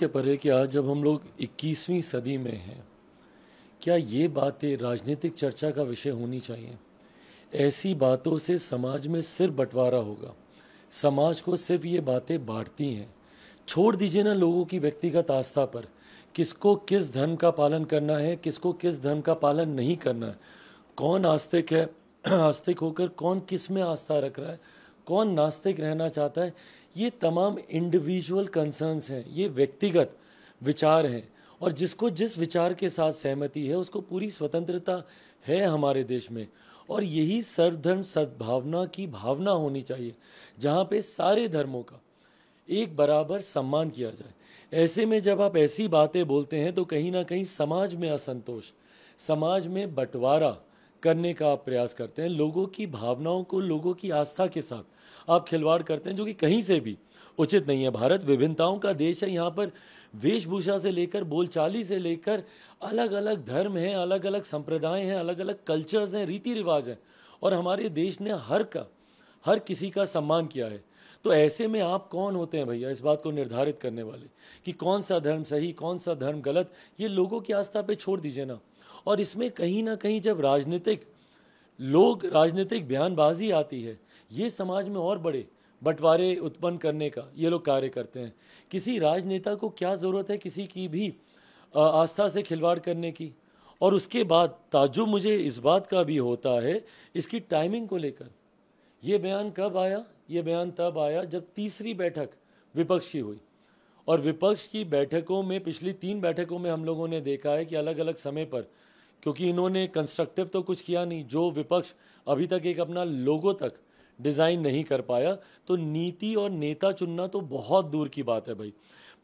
के परे कि आज जब हम लोग 21वीं सदी में हैं, क्या ये बातें राजनीतिक चर्चा का विषय होनी चाहिए? ऐसी बातों से समाज में सिर्फ बंटवारा होगा। समाज को सिर्फ ये बातें बांटती हैं। छोड़ दीजिए ना लोगों की व्यक्तिगत आस्था पर, किसको किस धर्म का पालन करना है, किसको किस धर्म का पालन नहीं करना है, कौन आस्तिक है, आस्तिक होकर कौन किस में आस्था रख रहा है, कौन नास्तिक रहना चाहता है, ये तमाम इंडिविजुअल कंसर्न्स हैं, ये व्यक्तिगत विचार हैं। और जिसको जिस विचार के साथ सहमति है उसको पूरी स्वतंत्रता है हमारे देश में। और यही सर्वधर्म सद्भावना की भावना होनी चाहिए, जहाँ पे सारे धर्मों का एक बराबर सम्मान किया जाए। ऐसे में जब आप ऐसी बातें बोलते हैं तो कहीं ना कहीं समाज में असंतोष, समाज में बंटवारा करने का आप प्रयास करते हैं। लोगों की भावनाओं को, लोगों की आस्था के साथ आप खिलवाड़ करते हैं, जो कि कहीं से भी उचित नहीं है। भारत विभिन्नताओं का देश है। यहाँ पर वेशभूषा से लेकर बोलचाली से लेकर अलग अलग धर्म हैं, अलग अलग संप्रदाय हैं, अलग अलग कल्चर्स हैं, रीति रिवाज हैं, और हमारे देश ने हर किसी का सम्मान किया है। तो ऐसे में आप कौन होते हैं भैया इस बात को निर्धारित करने वाले कि कौन सा धर्म सही, कौन सा धर्म गलत? ये लोगों की आस्था पे छोड़ दीजिए ना। और इसमें कहीं ना कहीं जब राजनीतिक बयानबाजी आती है, ये समाज में और बड़े बंटवारे उत्पन्न करने का ये लोग कार्य करते हैं। किसी राजनेता को क्या ज़रूरत है किसी की भी आस्था से खिलवाड़ करने की? और उसके बाद ताज्जुब मुझे इस बात का भी होता है इसकी टाइमिंग को लेकर। ये बयान कब आया? ये बयान तब आया जब तीसरी बैठक विपक्ष की हुई। और विपक्ष की बैठकों में, पिछली 3 बैठकों में हम लोगों ने देखा है कि अलग अलग समय पर, क्योंकि इन्होंने कंस्ट्रक्टिव तो कुछ किया नहीं, जो विपक्ष अभी तक एक अपना लोगो तक डिज़ाइन नहीं कर पाया, तो नीति और नेता चुनना तो बहुत दूर की बात है भाई।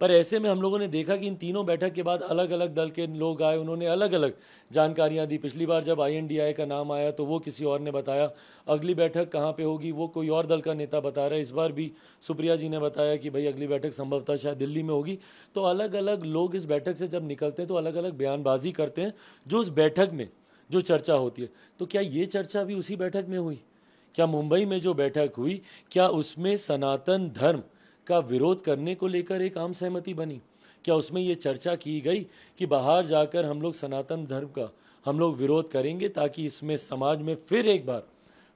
पर ऐसे में हम लोगों ने देखा कि इन तीनों बैठक के बाद अलग अलग दल के लोग आए, उन्होंने अलग अलग जानकारियां दी। पिछली बार जब INDI का नाम आया तो वो किसी और ने बताया, अगली बैठक कहाँ पे होगी वो कोई और दल का नेता बता रहा है। इस बार भी सुप्रिया जी ने बताया कि भाई अगली बैठक संभवतः शायद दिल्ली में होगी। तो अलग अलग लोग इस बैठक से जब निकलते हैं तो अलग अलग बयानबाजी करते हैं, जो उस बैठक में जो चर्चा होती है। तो क्या ये चर्चा भी उसी बैठक में हुई? क्या मुंबई में जो बैठक हुई, क्या उसमें सनातन धर्म का विरोध करने को लेकर एक आम सहमति बनी? क्या उसमें ये चर्चा की गई कि बाहर जाकर हम लोग सनातन धर्म का हम लोग विरोध करेंगे ताकि इसमें समाज में फिर एक बार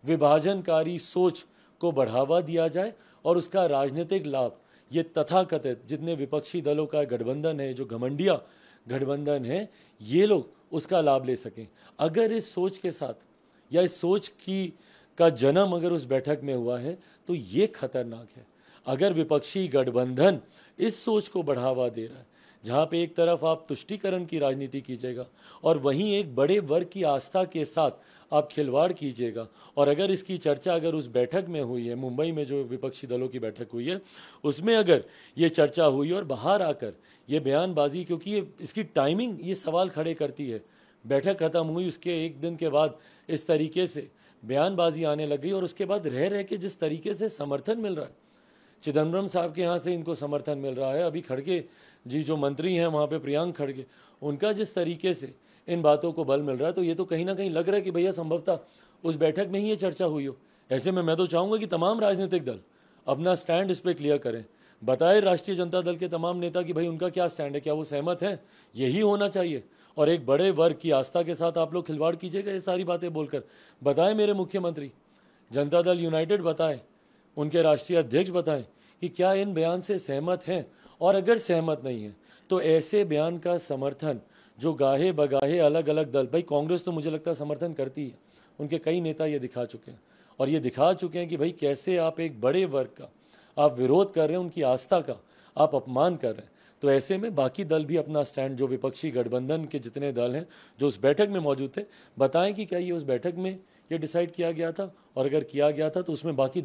विभाजनकारी सोच को बढ़ावा दिया जाए और उसका राजनीतिक लाभ ये तथाकथित जितने विपक्षी दलों का गठबंधन है, जो घमंडिया गठबंधन है, ये लोग उसका लाभ ले सकें? अगर इस सोच के साथ या इस सोच का जन्म अगर उस बैठक में हुआ है तो ये खतरनाक है। अगर विपक्षी गठबंधन इस सोच को बढ़ावा दे रहा है, जहाँ पे एक तरफ आप तुष्टीकरण की राजनीति कीजिएगा और वहीं एक बड़े वर्ग की आस्था के साथ आप खिलवाड़ कीजिएगा, और अगर इसकी चर्चा अगर उस बैठक में हुई है, मुंबई में जो विपक्षी दलों की बैठक हुई है उसमें अगर ये चर्चा हुई और बाहर आकर ये बयानबाजी, क्योंकि ये इसकी टाइमिंग ये सवाल खड़े करती है। बैठक खत्म हुई, उसके एक दिन के बाद इस तरीके से बयानबाजी आने लग गई, और उसके बाद रह रह के जिस तरीके से समर्थन मिल रहा है, चिदम्बरम साहब के यहाँ से इनको समर्थन मिल रहा है, अभी खड़गे जी जो मंत्री हैं वहाँ पे प्रियांक खड़गे, उनका जिस तरीके से इन बातों को बल मिल रहा है, तो ये तो कहीं ना कहीं लग रहा है कि भैया संभवतः उस बैठक में ही ये चर्चा हुई हो। ऐसे में मैं तो चाहूँगा कि तमाम राजनीतिक दल अपना स्टैंड इस पर क्लियर करें, बताए राष्ट्रीय जनता दल के तमाम नेता कि भाई उनका क्या स्टैंड है, क्या वो सहमत हैं? यही होना चाहिए। और एक बड़े वर्ग की आस्था के साथ आप लोग खिलवाड़ कीजिएगा ये सारी बातें बोलकर। बताएं मेरे मुख्यमंत्री, जनता दल यूनाइटेड बताएं, उनके राष्ट्रीय अध्यक्ष बताएं कि क्या इन बयान से सहमत हैं, और अगर सहमत नहीं है तो ऐसे बयान का समर्थन जो गाहे बगाहे अलग अलग दल, भाई कांग्रेस तो मुझे लगता है समर्थन करती है, उनके कई नेता ये दिखा चुके हैं, और ये दिखा चुके हैं कि भाई कैसे आप एक बड़े वर्ग का आप विरोध कर रहे हैं, उनकी आस्था का आप अपमान कर रहे हैं। तो ऐसे में बाकी दल भी अपना स्टैंड, जो विपक्षी गठबंधन के जितने दल हैं जो उस बैठक में मौजूद थे, बताएं कि क्या ये उस बैठक में ये डिसाइड किया गया था, और अगर किया गया था तो उसमें बाकी